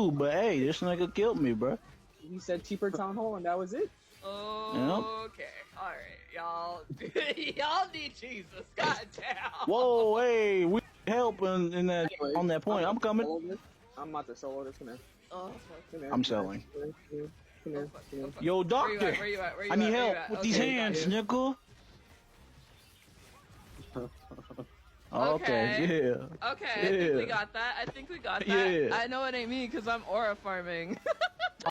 but hey, this nigga killed me, bro. He said cheaper town hall, and that was it. Okay, all right, y'all. Y'all need Jesus. Goddamn. Whoa, hey, we helping in that Anyways, on that point. I'm coming. I'm about to solo this. Come here. Oh, fuck. Come here. I'm selling. Come here. Come here. fuck. Come here. Oh, fuck. Yo, Where you doctor, at? Where you at? Where you I at? need Where you help at? with Okay, these got hands, you. nigga. Okay, yeah. Okay, I think we Yeah. got that. I think we got that. Yeah. I know it ain't me because I'm aura farming.